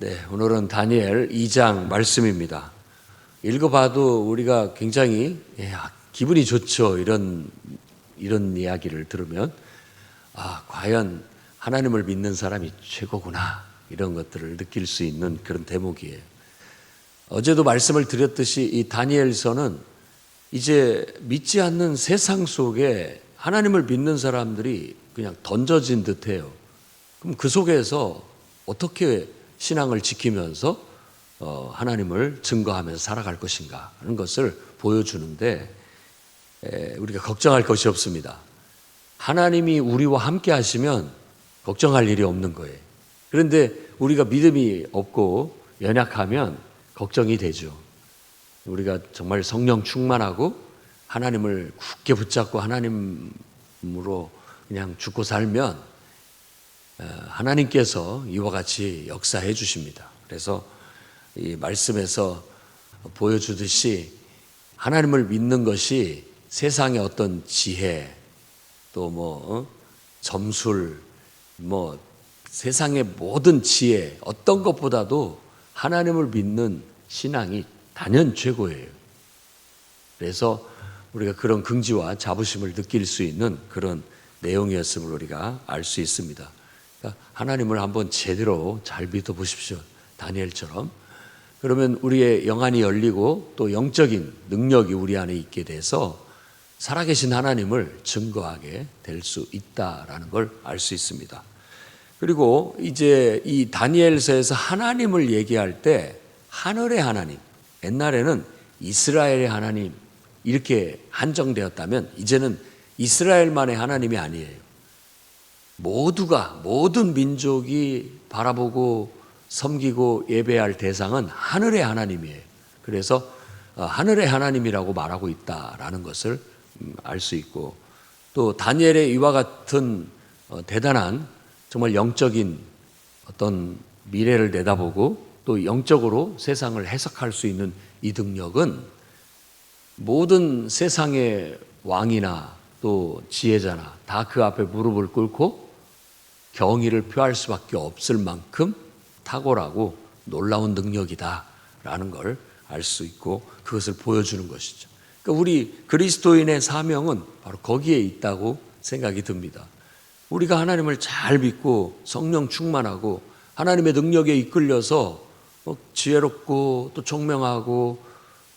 네, 오늘은 다니엘 2장 말씀입니다. 읽어봐도 우리가 굉장히 기분이 좋죠. 이런 이야기를 들으면 과연 하나님을 믿는 사람이 최고구나, 이런 것들을 느낄 수 있는 그런 대목이에요. 어제도 말씀을 드렸듯이 이 다니엘서는 이제 믿지 않는 세상 속에 하나님을 믿는 사람들이 그냥 던져진 듯해요. 그럼 그 속에서 어떻게 신앙을 지키면서 하나님을 증거하면서 살아갈 것인가 하는 것을 보여주는데, 우리가 걱정할 것이 없습니다. 하나님이 우리와 함께 하시면 걱정할 일이 없는 거예요. 그런데 우리가 믿음이 없고 연약하면 걱정이 되죠. 우리가 정말 성령 충만하고 하나님을 굳게 붙잡고 하나님으로 그냥 죽고 살면 하나님께서 이와 같이 역사해 주십니다. 그래서 이 말씀에서 보여주듯이 하나님을 믿는 것이 세상의 어떤 지혜, 또 점술, 세상의 모든 지혜, 어떤 것보다도 하나님을 믿는 신앙이 단연 최고예요. 그래서 우리가 그런 긍지와 자부심을 느낄 수 있는 그런 내용이었음을 우리가 알 수 있습니다. 그러니까 하나님을 한번 제대로 잘 믿어보십시오. 다니엘처럼. 그러면 우리의 영안이 열리고 또 영적인 능력이 우리 안에 있게 돼서 살아계신 하나님을 증거하게 될 수 있다라는 걸 알 수 있습니다. 그리고 이제 이 다니엘서에서 하나님을 얘기할 때 하늘의 하나님, 옛날에는 이스라엘의 하나님 이렇게 한정되었다면 이제는 이스라엘만의 하나님이 아니에요. 모든 민족이 바라보고 섬기고 예배할 대상은 하늘의 하나님이에요. 그래서 하늘의 하나님이라고 말하고 있다라는 것을 알 수 있고, 또 다니엘의 이와 같은 대단한 정말 영적인 어떤 미래를 내다보고 또 영적으로 세상을 해석할 수 있는 이 능력은 모든 세상의 왕이나 또 지혜자나 다 그 앞에 무릎을 꿇고 경의를 표할 수밖에 없을 만큼 탁월하고 놀라운 능력이다라는 걸 알 수 있고, 그것을 보여주는 것이죠. 그러니까 우리 그리스도인의 사명은 바로 거기에 있다고 생각이 듭니다. 우리가 하나님을 잘 믿고 성령 충만하고 하나님의 능력에 이끌려서 지혜롭고 또 총명하고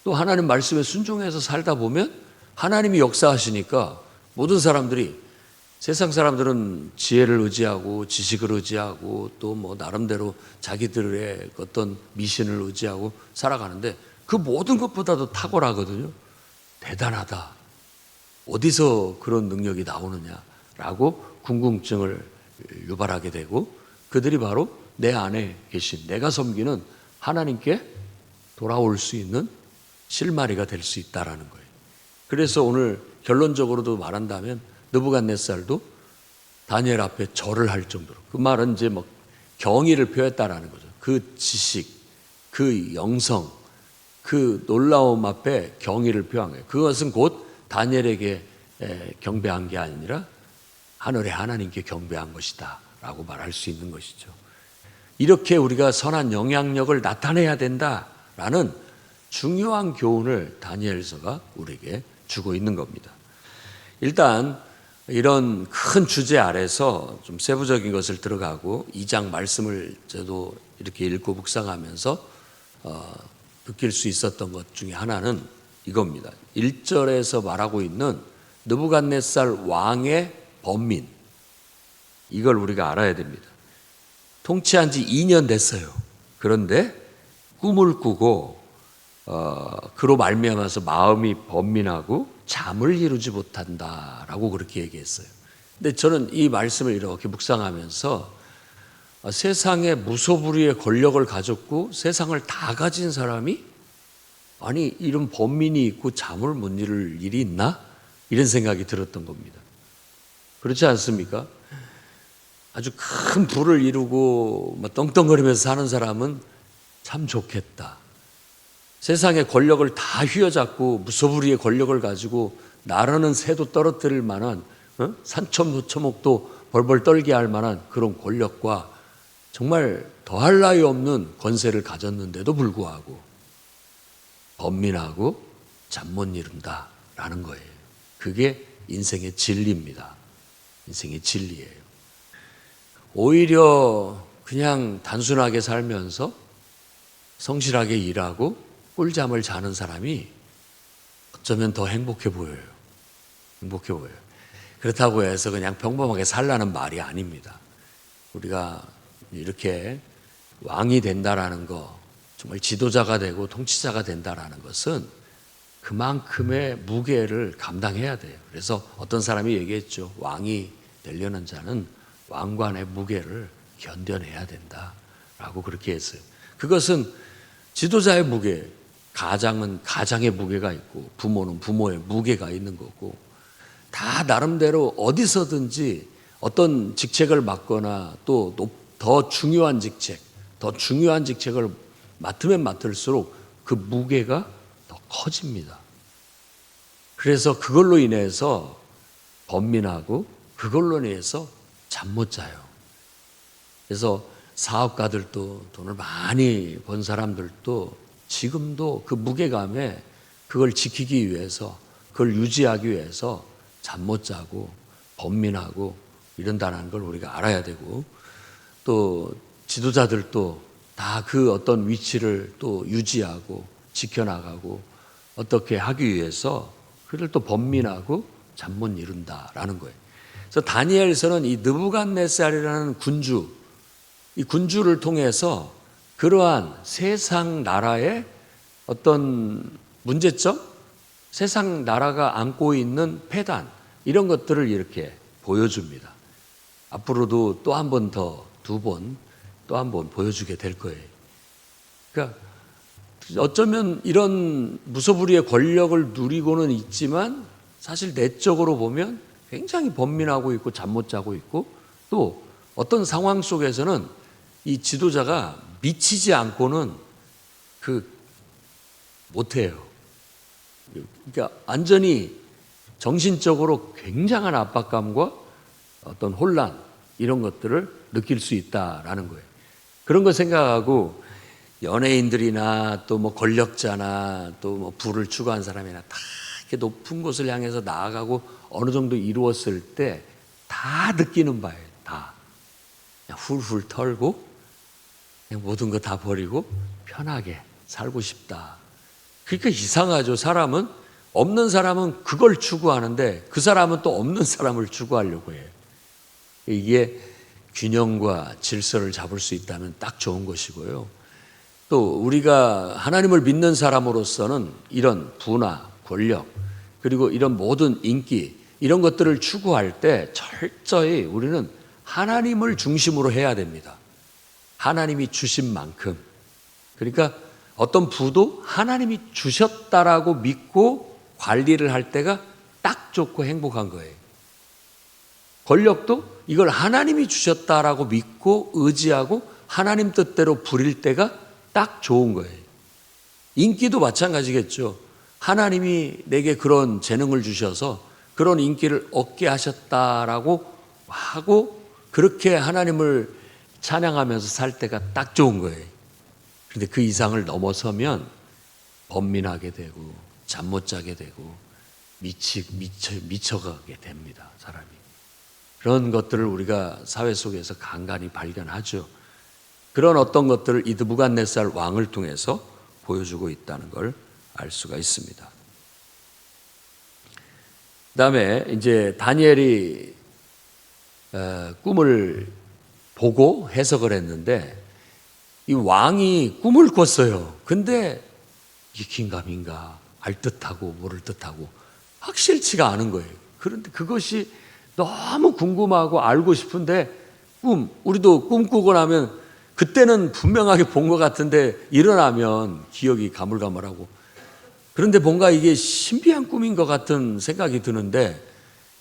또 하나님 말씀에 순종해서 살다 보면 하나님이 역사하시니까 모든 사람들이, 세상 사람들은 지혜를 의지하고 지식을 의지하고 또 나름대로 자기들의 어떤 미신을 의지하고 살아가는데 그 모든 것보다도 탁월하거든요. 대단하다. 어디서 그런 능력이 나오느냐라고 궁금증을 유발하게 되고, 그들이 바로 내 안에 계신 내가 섬기는 하나님께 돌아올 수 있는 실마리가 될 수 있다라는 거예요. 그래서 오늘 결론적으로도 말한다면 느부갓네살도 다니엘 앞에 절을 할 정도로, 그 말은 이제 경의를 표했다라는 거죠. 그 지식, 그 영성, 그 놀라움 앞에 경의를 표한 거예요. 그것은 곧 다니엘에게 경배한 게 아니라 하늘의 하나님께 경배한 것이다 라고 말할 수 있는 것이죠. 이렇게 우리가 선한 영향력을 나타내야 된다라는 중요한 교훈을 다니엘서가 우리에게 주고 있는 겁니다. 일단 이런 큰 주제 아래서 좀 세부적인 것을 들어가고 2장 말씀을 저도 이렇게 읽고 묵상하면서 느낄 수 있었던 것 중에 하나는 이겁니다. 1절에서 말하고 있는 느부갓네살 왕의 번민, 이걸 우리가 알아야 됩니다. 통치한 지 2년 됐어요. 그런데 꿈을 꾸고 그로 말미암아서 마음이 번민하고 잠을 이루지 못한다라고 그렇게 얘기했어요. 근데 저는 이 말씀을 이렇게 묵상하면서 세상에 무소불위의 권력을 가졌고 세상을 다 가진 사람이 이런 번민이 있고 잠을 못 이룰 일이 있나? 이런 생각이 들었던 겁니다. 그렇지 않습니까? 아주 큰 부를 이루고 떵떵거리면서 사는 사람은 참 좋겠다. 세상의 권력을 다 휘어잡고 무소불위의 권력을 가지고 나라는 새도 떨어뜨릴 만한, 산천무처목도 벌벌 떨게 할 만한 그런 권력과 정말 더할 나위 없는 권세를 가졌는데도 불구하고 번민하고 잠 못 이룬다라는 거예요. 그게 인생의 진리입니다. 인생의 진리예요. 오히려 그냥 단순하게 살면서 성실하게 일하고 꿀잠을 자는 사람이 어쩌면 더 행복해 보여요. 행복해 보여요. 그렇다고 해서 그냥 평범하게 살라는 말이 아닙니다. 우리가 이렇게 왕이 된다라는 거, 정말 지도자가 되고 통치자가 된다라는 것은 그만큼의 무게를 감당해야 돼요. 그래서 어떤 사람이 얘기했죠. 왕이 되려는 자는 왕관의 무게를 견뎌내야 된다라고 그렇게 했어요. 그것은 지도자의 무게, 가장은 가장의 무게가 있고 부모는 부모의 무게가 있는 거고, 다 나름대로 어디서든지 어떤 직책을 맡거나 또 더 중요한 직책을 맡으면 맡을수록 그 무게가 더 커집니다. 그래서 그걸로 인해서 번민하고 그걸로 인해서 잠 못 자요. 그래서 사업가들도 돈을 많이 번 사람들도 지금도 그 무게감에 그걸 지키기 위해서, 그걸 유지하기 위해서 잠 못 자고 번민하고 이런다는 걸 우리가 알아야 되고, 또 지도자들도 다 그 어떤 위치를 또 유지하고 지켜나가고 어떻게 하기 위해서 그를 또 번민하고 잠 못 이룬다라는 거예요. 그래서 다니엘서는 이 느부갓네살이라는 군주, 이 군주를 통해서 그러한 세상 나라의 어떤 문제점, 세상 나라가 안고 있는 폐단, 이런 것들을 이렇게 보여줍니다. 앞으로도 또 한 번 더, 두 번, 또 한 번 보여주게 될 거예요. 그러니까 어쩌면 이런 무소불위의 권력을 누리고는 있지만 사실 내적으로 보면 굉장히 번민하고 있고 잠 못 자고 있고, 또 어떤 상황 속에서는 이 지도자가 미치지 않고는 못해요. 그러니까 완전히 정신적으로 굉장한 압박감과 어떤 혼란, 이런 것들을 느낄 수 있다라는 거예요. 그런 거 생각하고 연예인들이나 또 뭐 권력자나 또 뭐 부를 추구한 사람이나 다 이렇게 높은 곳을 향해서 나아가고 어느 정도 이루었을 때 다 느끼는 바예요. 다 그냥 훌훌 털고 그냥 모든 거 다 버리고 편하게 살고 싶다. 그러니까 이상하죠. 사람은, 없는 사람은 그걸 추구하는데 그 사람은 또 없는 사람을 추구하려고 해요. 이게 균형과 질서를 잡을 수 있다면 딱 좋은 것이고요. 또 우리가 하나님을 믿는 사람으로서는 이런 부나 권력, 그리고 이런 모든 인기, 이런 것들을 추구할 때 철저히 우리는 하나님을 중심으로 해야 됩니다. 하나님이 주신 만큼. 그러니까 어떤 부도 하나님이 주셨다라고 믿고 관리를 할 때가 딱 좋고 행복한 거예요. 권력도 이걸 하나님이 주셨다라고 믿고 의지하고 하나님 뜻대로 부릴 때가 딱 좋은 거예요. 인기도 마찬가지겠죠. 하나님이 내게 그런 재능을 주셔서 그런 인기를 얻게 하셨다라고 하고 그렇게 하나님을 찬양하면서 살 때가 딱 좋은 거예요. 그런데 그 이상을 넘어서면 번민하게 되고 잠 못 자게 되고 미쳐가게 됩니다. 사람이. 그런 것들을 우리가 사회 속에서 간간히 발견하죠. 그런 어떤 것들을 이 느부갓네살 왕을 통해서 보여주고 있다는 걸 알 수가 있습니다. 그다음에 이제 다니엘이 꿈을 보고 해석을 했는데 이 왕이 꿈을 꿨어요. 근데 이게 긴가민가 알 듯하고 모를 듯하고 확실치가 않은 거예요. 그런데 그것이 너무 궁금하고 알고 싶은데 우리도 꿈꾸고 나면 그때는 분명하게 본 것 같은데 일어나면 기억이 가물가물하고, 그런데 뭔가 이게 신비한 꿈인 것 같은 생각이 드는데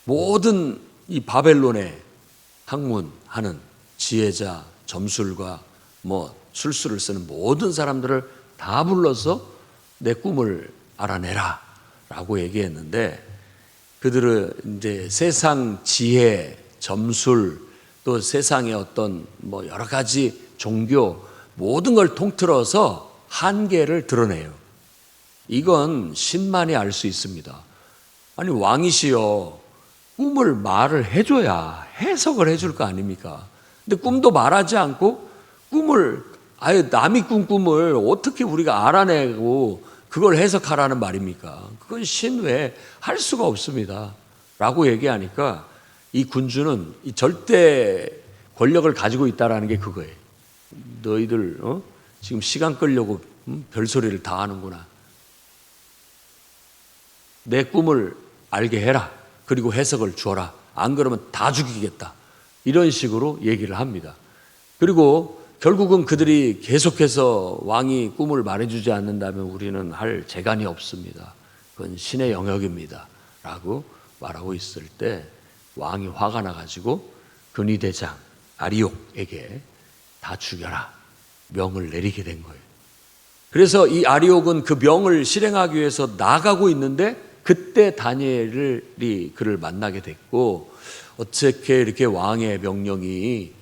모든 이 바벨론의 학문하는 지혜자, 점술가, 뭐 술수를 쓰는 모든 사람들을 다 불러서 내 꿈을 알아내라 라고 얘기했는데, 그들은 이제 세상 지혜, 점술, 또 세상의 어떤 뭐 여러 가지 종교 모든 걸 통틀어서 한계를 드러내요. 이건 신만이 알 수 있습니다. 아니 왕이시여 꿈을 말을 해줘야 해석을 해줄 거 아닙니까? 근데 꿈도 말하지 않고 꿈을 아예 남이 꾼 꿈을 어떻게 우리가 알아내고 그걸 해석하라는 말입니까? 그건 신 외에 할 수가 없습니다. 라고 얘기하니까 이 군주는 이 절대 권력을 가지고 있다라는 게 그거예요. 너희들 지금 시간 끌려고 별소리를 다 하는구나. 내 꿈을 알게 해라. 그리고 해석을 주어라. 안 그러면 다 죽이겠다. 이런 식으로 얘기를 합니다. 그리고 결국은 그들이 계속해서 왕이 꿈을 말해주지 않는다면 우리는 할 재간이 없습니다. 그건 신의 영역입니다. 라고 말하고 있을 때 왕이 화가 나가지고 근위대장 아리옥에게 다 죽여라 명을 내리게 된 거예요. 그래서 이 아리옥은 그 명을 실행하기 위해서 나가고 있는데 그때 다니엘이 그를 만나게 됐고 어떻게 이렇게 왕의 명령이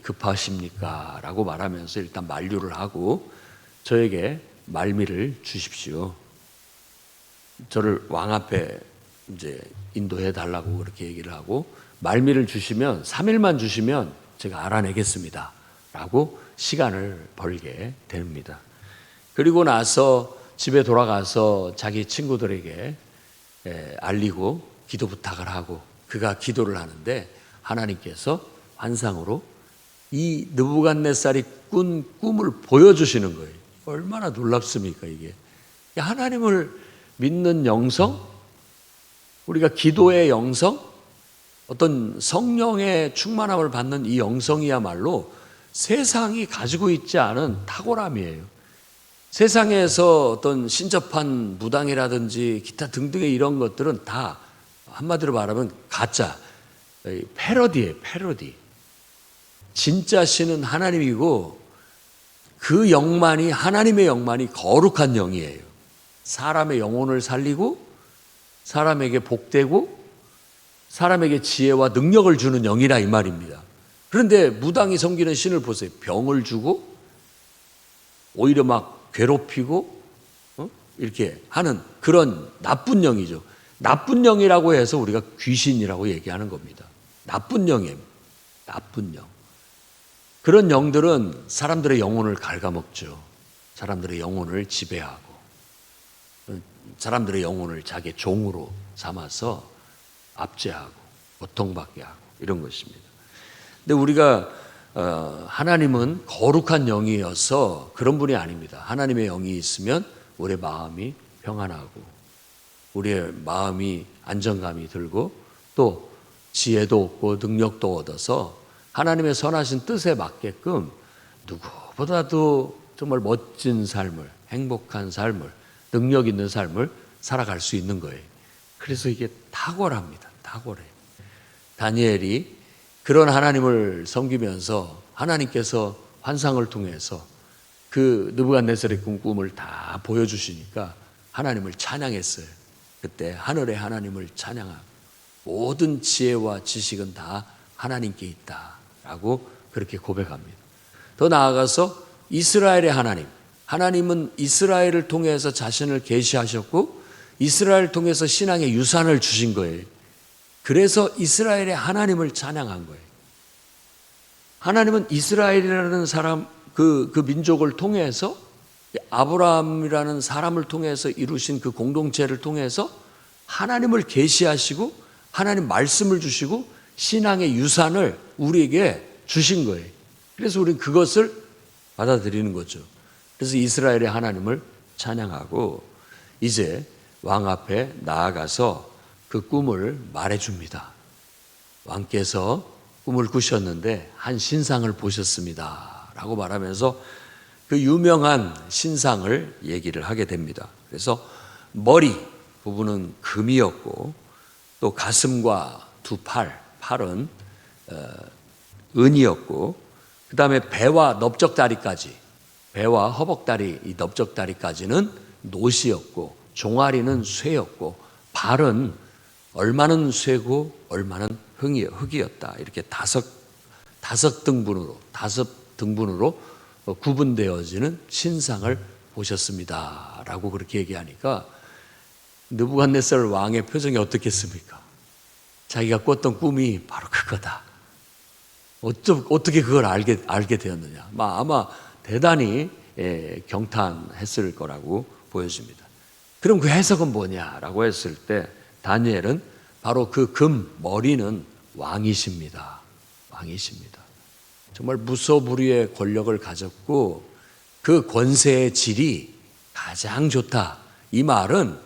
급하십니까? 라고 말하면서 일단 만류를 하고 저에게 말미를 주십시오. 저를 왕 앞에 이제 인도해 달라고 그렇게 얘기를 하고 말미를 주시면 3일만 주시면 제가 알아내겠습니다. 라고 시간을 벌게 됩니다. 그리고 나서 집에 돌아가서 자기 친구들에게 알리고 기도 부탁을 하고 그가 기도를 하는데 하나님께서 환상으로 이 느부갓네살이 꾼 꿈을 보여주시는 거예요. 얼마나 놀랍습니까 이게. 하나님을 믿는 영성, 우리가 기도의 영성, 어떤 성령의 충만함을 받는 이 영성이야말로 세상이 가지고 있지 않은 탁월함이에요. 세상에서 어떤 신접한 무당이라든지 기타 등등의 이런 것들은 다 한마디로 말하면 가짜, 패러디예요, 패러디. 진짜 신은 하나님이고 그 영만이 하나님의 영만이 거룩한 영이에요. 사람의 영혼을 살리고 사람에게 복되고 사람에게 지혜와 능력을 주는 영이라 이 말입니다. 그런데 무당이 섬기는 신을 보세요. 병을 주고 오히려 막 괴롭히고 이렇게 하는 그런 나쁜 영이죠. 나쁜 영이라고 해서 우리가 귀신이라고 얘기하는 겁니다. 나쁜 영이에요. 나쁜 영. 그런 영들은 사람들의 영혼을 갉아먹죠. 사람들의 영혼을 지배하고 사람들의 영혼을 자기의 종으로 삼아서 압제하고 고통받게 하고 이런 것입니다. 근데 우리가 하나님은 거룩한 영이어서 그런 분이 아닙니다. 하나님의 영이 있으면 우리의 마음이 평안하고 우리의 마음이 안정감이 들고 또 지혜도 얻고 능력도 얻어서 하나님의 선하신 뜻에 맞게끔 누구보다도 정말 멋진 삶을, 행복한 삶을, 능력 있는 삶을 살아갈 수 있는 거예요. 그래서 이게 탁월합니다. 탁월해요. 다니엘이 그런 하나님을 섬기면서 하나님께서 환상을 통해서 그 느부갓네살의 꾼 꿈을 다 보여주시니까 하나님을 찬양했어요. 그때 하늘의 하나님을 찬양하고 모든 지혜와 지식은 다 하나님께 있다라고 그렇게 고백합니다. 더 나아가서 이스라엘의 하나님, 하나님은 이스라엘을 통해서 자신을 계시하셨고 이스라엘을 통해서 신앙의 유산을 주신 거예요. 그래서 이스라엘의 하나님을 찬양한 거예요. 하나님은 이스라엘이라는 사람, 그 민족을 통해서 아브라함이라는 사람을 통해서 이루신 그 공동체를 통해서 하나님을 계시하시고 하나님 말씀을 주시고 신앙의 유산을 우리에게 주신 거예요. 그래서 우리는 그것을 받아들이는 거죠. 그래서 이스라엘의 하나님을 찬양하고 이제 왕 앞에 나아가서 그 꿈을 말해줍니다. 왕께서 꿈을 꾸셨는데 한 신상을 보셨습니다. 라고 말하면서 그 유명한 신상을 얘기를 하게 됩니다. 그래서 머리 부분은 금이었고 또 가슴과 두 팔은 은이었고 그 다음에 배와 넓적다리까지 배와 허벅다리 이 넓적다리까지는 노시였고 종아리는 쇠였고 발은 얼마는 쇠고 얼마는 흙이었다. 이렇게 다섯 등분으로 다섯 등분으로 구분되어지는 신상을 보셨습니다 라고 그렇게 얘기하니까 느부갓네살 왕의 표정이 어떻겠습니까? 자기가 꿨던 꿈이 바로 그거다. 어떻게 그걸 알게 되었느냐. 아마 대단히 경탄했을 거라고 보여집니다. 그럼 그 해석은 뭐냐라고 했을 때 다니엘은 바로 그 금 머리는 왕이십니다. 왕이십니다. 정말 무소불위의 권력을 가졌고 그 권세의 질이 가장 좋다. 이 말은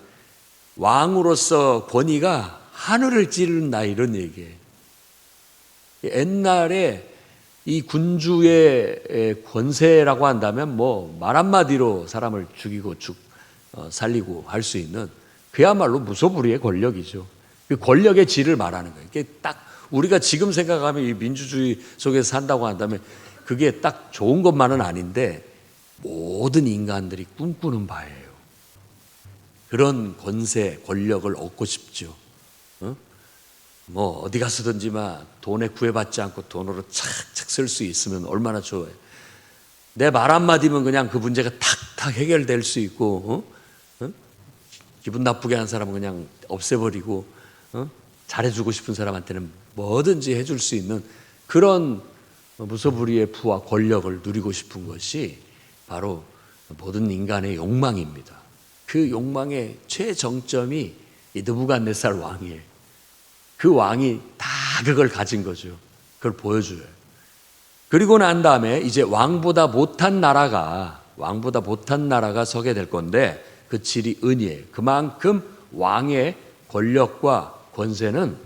왕으로서 권위가 하늘을 찌른다 이런 얘기예요. 옛날에 이 군주의 권세라고 한다면 말 한마디로 사람을 죽이고 살리고 할 수 있는 그야말로 무소불위의 권력이죠. 그 권력의 질을 말하는 거예요. 이게 딱 우리가 지금 생각하면 이 민주주의 속에서 산다고 한다면 그게 딱 좋은 것만은 아닌데 모든 인간들이 꿈꾸는 바예요. 그런 권세, 권력을 얻고 싶죠. 어디 가서든지 돈에 구애받지 않고 돈으로 착착 쓸 수 있으면 얼마나 좋아요. 내 말 한마디면 그냥 그 문제가 탁탁 해결될 수 있고, 기분 나쁘게 한 사람은 그냥 없애버리고, 잘해주고 싶은 사람한테는 뭐든지 해줄 수 있는 그런 무소불위의 부와 권력을 누리고 싶은 것이 바로 모든 인간의 욕망입니다. 그 욕망의 최정점이 이 느부갓네살 왕이에요. 그 왕이 다 그걸 가진 거죠. 그걸 보여줘요. 그리고 난 다음에 이제 왕보다 못한 나라가 서게 될 건데 그 질이 은이에요. 그만큼 왕의 권력과 권세는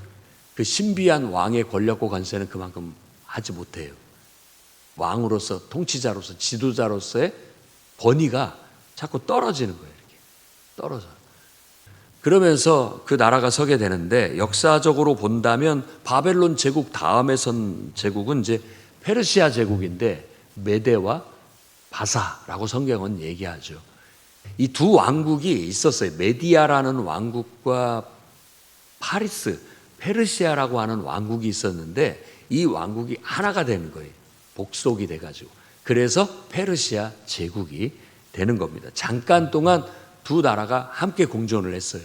그 신비한 왕의 권력과 권세는 그만큼 하지 못해요. 왕으로서 통치자로서 지도자로서의 권위가 자꾸 떨어지는 거예요. 이렇게 떨어져요. 그러면서 그 나라가 서게 되는데 역사적으로 본다면 바벨론 제국 다음에 선 제국은 이제 페르시아 제국인데 메대와 바사라고 성경은 얘기하죠. 이 두 왕국이 있었어요. 메디아라는 왕국과 파리스, 페르시아라고 하는 왕국이 있었는데 이 왕국이 하나가 되는 거예요. 복속이 돼가지고. 그래서 페르시아 제국이 되는 겁니다. 잠깐 동안 두 나라가 함께 공존을 했어요.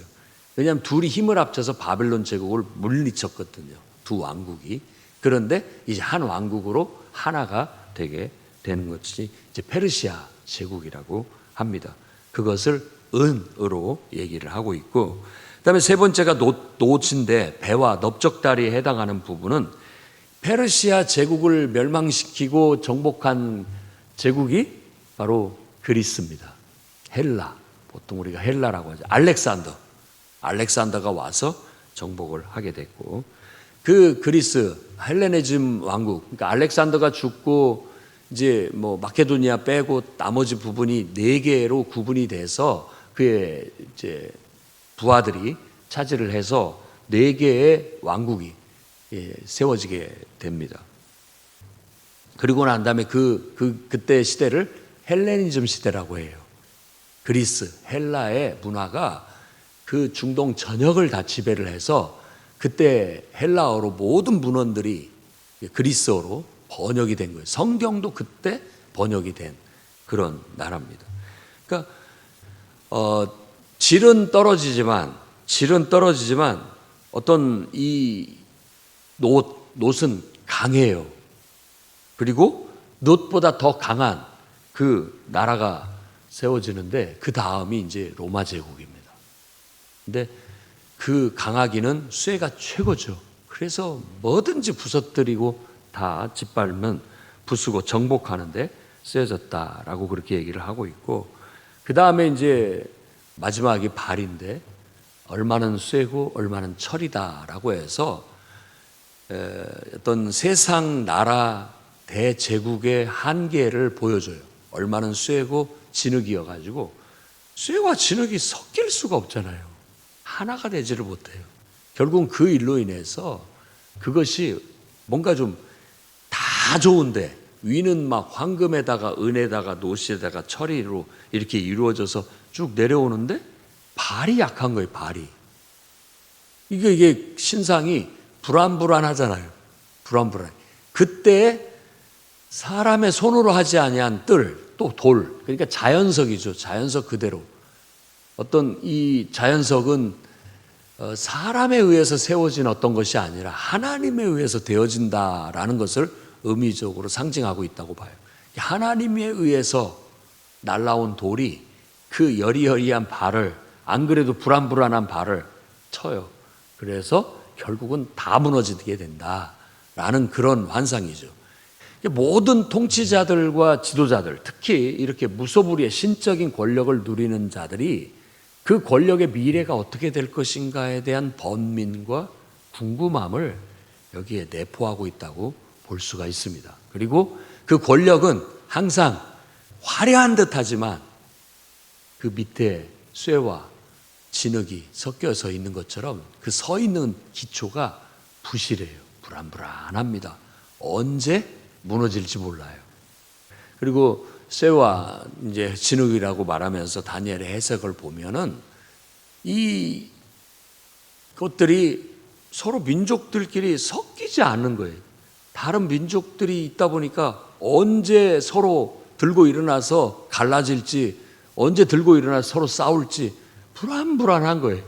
왜냐하면 둘이 힘을 합쳐서 바벨론 제국을 물리쳤거든요. 두 왕국이. 그런데 이제 한 왕국으로 하나가 되게 되는 것이 이제 페르시아 제국이라고 합니다. 그것을 은으로 얘기를 하고 있고, 그다음에 세 번째가 노치인데 배와 넓적다리에 해당하는 부분은 페르시아 제국을 멸망시키고 정복한 제국이 바로 그리스입니다. 헬라. 보통 우리가 헬라라고 하죠. 알렉산더가 와서 정복을 하게 됐고, 그 그리스 헬레니즘 왕국, 그러니까 알렉산더가 죽고 이제 마케도니아 빼고 나머지 부분이 4개로 구분이 돼서 그의 이제 부하들이 차지를 해서 4개의 왕국이 세워지게 됩니다. 그리고 난 다음에 그때 시대를 헬레니즘 시대라고 해요. 그리스, 헬라의 문화가 그 중동 전역을 다 지배를 해서 그때 헬라어로 모든 문헌들이 그리스어로 번역이 된 거예요. 성경도 그때 번역이 된 그런 나라입니다. 그러니까 질은 떨어지지만 어떤 이 놋은 강해요. 그리고 놋보다 더 강한 그 나라가 세워지는데 그 다음이 이제 로마 제국입니다. 근데 그 강하기는 쇠가 최고죠. 그래서 뭐든지 부서뜨리고 다 짓밟으면 부수고 정복하는데 쓰여졌다라고 그렇게 얘기를 하고 있고, 그 다음에 이제 마지막이 발인데 얼마는 쇠고 얼마는 철이다라고 해서 어떤 세상 나라 대제국의 한계를 보여줘요. 얼마는 쇠고 진흙이어가지고 쇠와 진흙이 섞일 수가 없잖아요. 하나가 되지를 못해요. 결국은 그 일로 인해서 그것이 뭔가 좀 다 좋은데 위는 막 황금에다가 은에다가 노시에다가 철이로 이렇게 이루어져서 쭉 내려오는데 발이 약한 거예요. 발이. 이게 신상이 불안불안하잖아요. 불안불안. 그때 사람의 손으로 하지 아니한 뜰, 또 돌, 그러니까 자연석이죠. 자연석 그대로. 어떤 이 자연석은 사람에 의해서 세워진 어떤 것이 아니라 하나님에 의해서 되어진다라는 것을 의미적으로 상징하고 있다고 봐요. 하나님에 의해서 날라온 돌이 그 여리여리한 발을, 안 그래도 불안불안한 발을 쳐요. 그래서 결국은 다 무너지게 된다라는 그런 환상이죠. 모든 통치자들과 지도자들, 특히 이렇게 무소불위의 신적인 권력을 누리는 자들이 그 권력의 미래가 어떻게 될 것인가에 대한 번민과 궁금함을 여기에 내포하고 있다고 볼 수가 있습니다. 그리고 그 권력은 항상 화려한 듯하지만 그 밑에 쇠와 진흙이 섞여서 있는 것처럼 그 서 있는 기초가 부실해요. 불안불안합니다. 언제 무너질지 몰라요. 그리고 쇠와 이제 진흙이라고 말하면서 다니엘의 해석을 보면은 이 것들이 서로 민족들끼리 섞이지 않는 거예요. 다른 민족들이 있다 보니까 언제 서로 들고 일어나서 갈라질지, 언제 들고 일어나서 서로 싸울지 불안불안한 거예요.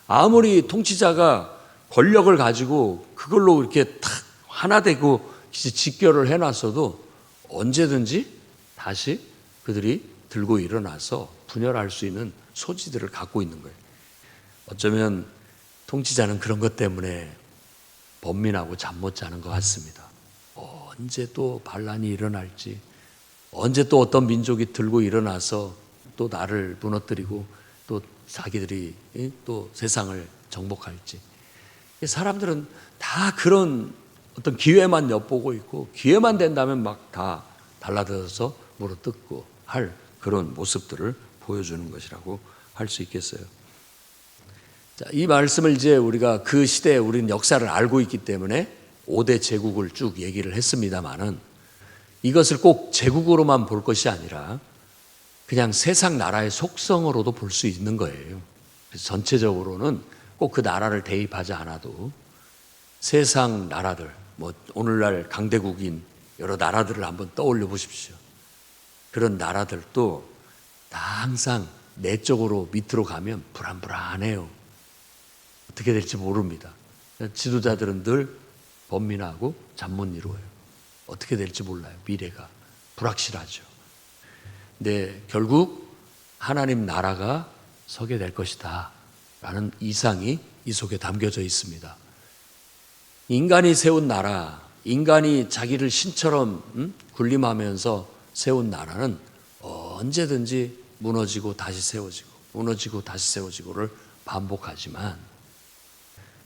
아무리 통치자가 권력을 가지고 그걸로 이렇게 탁 하나 되고 직결을 해놨어도 언제든지 다시 그들이 들고 일어나서 분열할 수 있는 소지들을 갖고 있는 거예요. 어쩌면 통치자는 그런 것 때문에 번민하고 잠 못 자는 것 같습니다. 언제 또 반란이 일어날지, 언제 또 어떤 민족이 들고 일어나서 또 나를 무너뜨리고 또 자기들이 또 세상을 정복할지. 사람들은 다 그런 어떤 기회만 엿보고 있고, 기회만 된다면 막 다 달라들어서 물어뜯고 할 그런 모습들을 보여주는 것이라고 할 수 있겠어요. 자, 이 말씀을 이제 우리가 그 시대에 우리는 역사를 알고 있기 때문에 5대 제국을 쭉 얘기를 했습니다만은, 이것을 꼭 제국으로만 볼 것이 아니라 그냥 세상 나라의 속성으로도 볼 수 있는 거예요. 그래서 전체적으로는 꼭 그 나라를 대입하지 않아도 세상 나라들, 뭐 오늘날 강대국인 여러 나라들을 한번 떠올려 보십시오. 그런 나라들도 다 항상 내적으로 밑으로 가면 불안불안해요. 어떻게 될지 모릅니다. 지도자들은 늘 번민하고 잠 못 이루어요. 어떻게 될지 몰라요. 미래가 불확실하죠. 근데 결국 하나님 나라가 서게 될 것이다 라는 이상이 이 속에 담겨져 있습니다. 인간이 세운 나라, 인간이 자기를 신처럼 군림하면서 세운 나라는 언제든지 무너지고 다시 세워지고 무너지고 다시 세워지고를 반복하지만,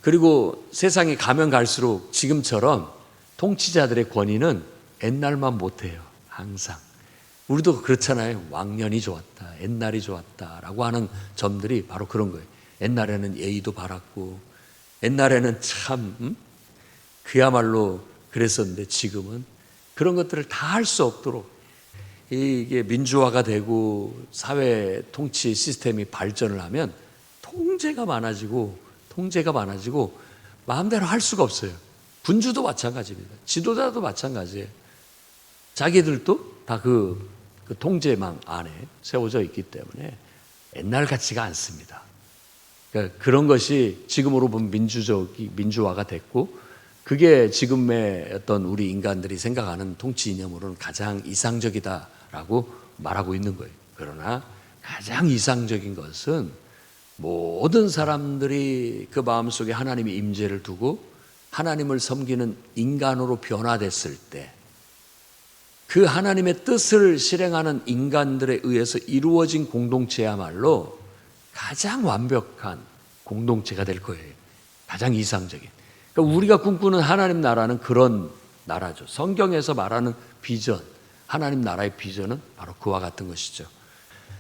그리고 세상이 가면 갈수록 지금처럼 통치자들의 권위는 옛날만 못해요. 항상. 우리도 그렇잖아요. 왕년이 좋았다, 옛날이 좋았다라고 하는 점들이 바로 그런 거예요. 옛날에는 예의도 바랐고, 옛날에는 참 그야말로 그랬었는데 지금은 그런 것들을 다 할 수 없도록 이게 민주화가 되고 사회 통치 시스템이 발전을 하면 통제가 많아지고 마음대로 할 수가 없어요. 군주도 마찬가지입니다. 지도자도 마찬가지예요. 자기들도 다 그 통제망 안에 세워져 있기 때문에 옛날 같지가 않습니다. 그러니까 그런 것이 지금으로 보면 민주화가 됐고, 그게 지금의 어떤 우리 인간들이 생각하는 통치 이념으로는 가장 이상적이다라고 말하고 있는 거예요. 그러나 가장 이상적인 것은 모든 사람들이 그 마음속에 하나님의 임재를 두고 하나님을 섬기는 인간으로 변화됐을 때, 그 하나님의 뜻을 실행하는 인간들에 의해서 이루어진 공동체야말로 가장 완벽한 공동체가 될 거예요. 가장 이상적인. 그러니까 우리가 꿈꾸는 하나님 나라는 그런 나라죠. 성경에서 말하는 비전, 하나님 나라의 비전은 바로 그와 같은 것이죠.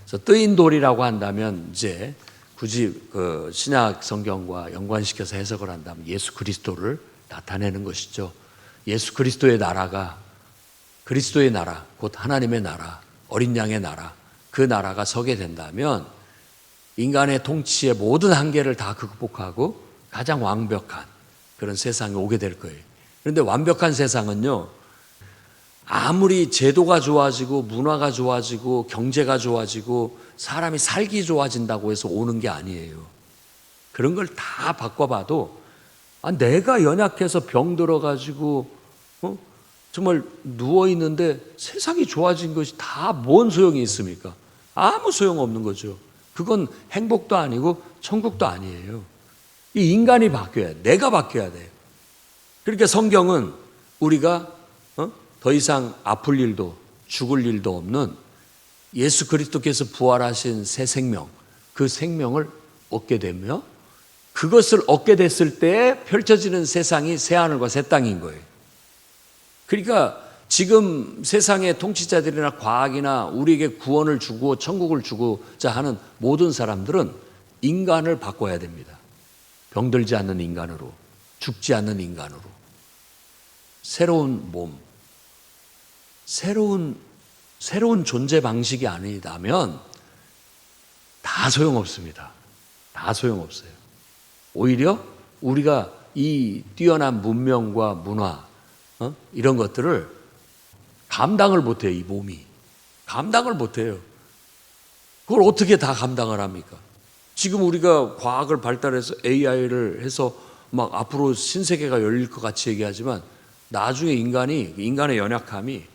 그래서 뜨인 돌이라고 한다면 이제 굳이 그 신약 성경과 연관시켜서 해석을 한다면 예수 그리스도를 나타내는 것이죠. 예수 그리스도의 나라가, 그리스도의 나라, 곧 하나님의 나라, 어린 양의 나라, 그 나라가 서게 된다면 인간의 통치의 모든 한계를 다 극복하고 가장 완벽한 그런 세상이 오게 될 거예요. 그런데 완벽한 세상은요, 아무리 제도가 좋아지고 문화가 좋아지고 경제가 좋아지고 사람이 살기 좋아진다고 해서 오는 게 아니에요. 그런 걸 다 바꿔봐도 내가 연약해서 병 들어가지고 정말 누워있는데 세상이 좋아진 것이 다 뭔 소용이 있습니까? 아무 소용없는 거죠. 그건 행복도 아니고 천국도 아니에요. 이 인간이 바뀌어야 돼. 내가 바뀌어야 돼요. 그러니까 성경은 우리가 더 이상 아플 일도 죽을 일도 없는 예수 그리스도께서 부활하신 새 생명, 그 생명을 얻게 되며 그것을 얻게 됐을 때 펼쳐지는 세상이 새하늘과 새 땅인 거예요. 그러니까 지금 세상의 통치자들이나 과학이나 우리에게 구원을 주고 천국을 주고자 하는 모든 사람들은 인간을 바꿔야 됩니다. 병들지 않는 인간으로, 죽지 않는 인간으로, 새로운 몸, 새로운 존재 방식이 아니다면 다 소용없습니다. 다 소용없어요. 오히려 우리가 이 뛰어난 문명과 문화 이런 것들을 감당을 못해요. 이 몸이 감당을 못해요. 그걸 어떻게 다 감당을 합니까? 지금 우리가 과학을 발달해서 AI를 해서 막 앞으로 신세계가 열릴 것 같이 얘기하지만 나중에 인간의 연약함이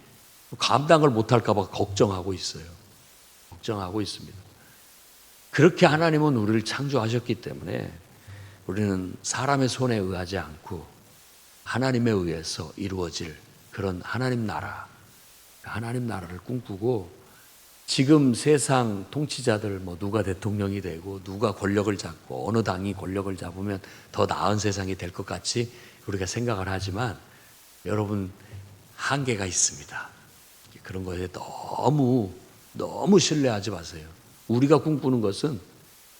감당을 못할까 봐 걱정하고 있어요. 걱정하고 있습니다. 그렇게 하나님은 우리를 창조하셨기 때문에 우리는 사람의 손에 의하지 않고 하나님에 의해서 이루어질 그런 하나님 나라를 꿈꾸고 지금 세상 통치자들 누가 대통령이 되고 누가 권력을 잡고 어느 당이 권력을 잡으면 더 나은 세상이 될 것 같이 우리가 생각을 하지만 여러분 한계가 있습니다. 그런 것에 너무 신뢰하지 마세요. 우리가 꿈꾸는 것은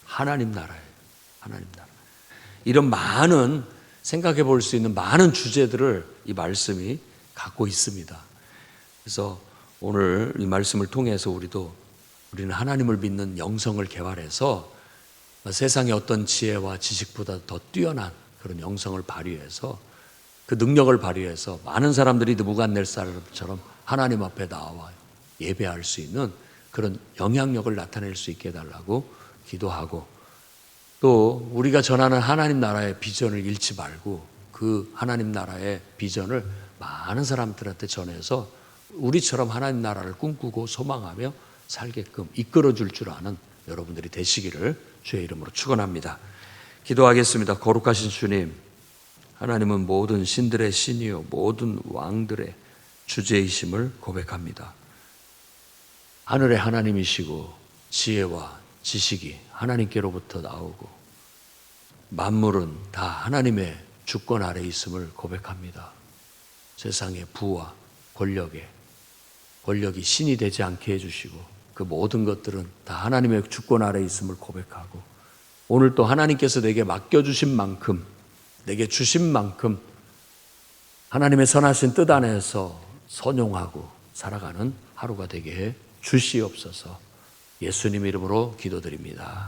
하나님 나라예요. 하나님 나라. 이런 많은 생각해 볼 수 있는 많은 주제들을 이 말씀이 갖고 있습니다. 그래서 오늘 이 말씀을 통해서 우리는 하나님을 믿는 영성을 개발해서 세상의 어떤 지혜와 지식보다 더 뛰어난 그런 영성을 발휘해서 그 능력을 발휘해서 많은 사람들이 느부갓네살처럼 하나님 앞에 나와 예배할 수 있는 그런 영향력을 나타낼 수 있게 해달라고 기도하고 또 우리가 전하는 하나님 나라의 비전을 잃지 말고 그 하나님 나라의 비전을 많은 사람들한테 전해서 우리처럼 하나님 나라를 꿈꾸고 소망하며 살게끔 이끌어줄 줄 아는 여러분들이 되시기를 주의 이름으로 축원합니다. 기도하겠습니다. 거룩하신 주님, 하나님은 모든 신들의 신이요 모든 왕들의 주제이심을 고백합니다. 하늘의 하나님이시고 지혜와 지식이 하나님께로부터 나오고 만물은 다 하나님의 주권 아래 있음을 고백합니다. 세상의 부와 권력이 신이 되지 않게 해주시고 그 모든 것들은 다 하나님의 주권 아래 있음을 고백하고 오늘 또 하나님께서 내게 맡겨주신 만큼 내게 주신 만큼 하나님의 선하신 뜻 안에서 선용하고 살아가는 하루가 되게 해 주시옵소서. 예수님 이름으로 기도드립니다.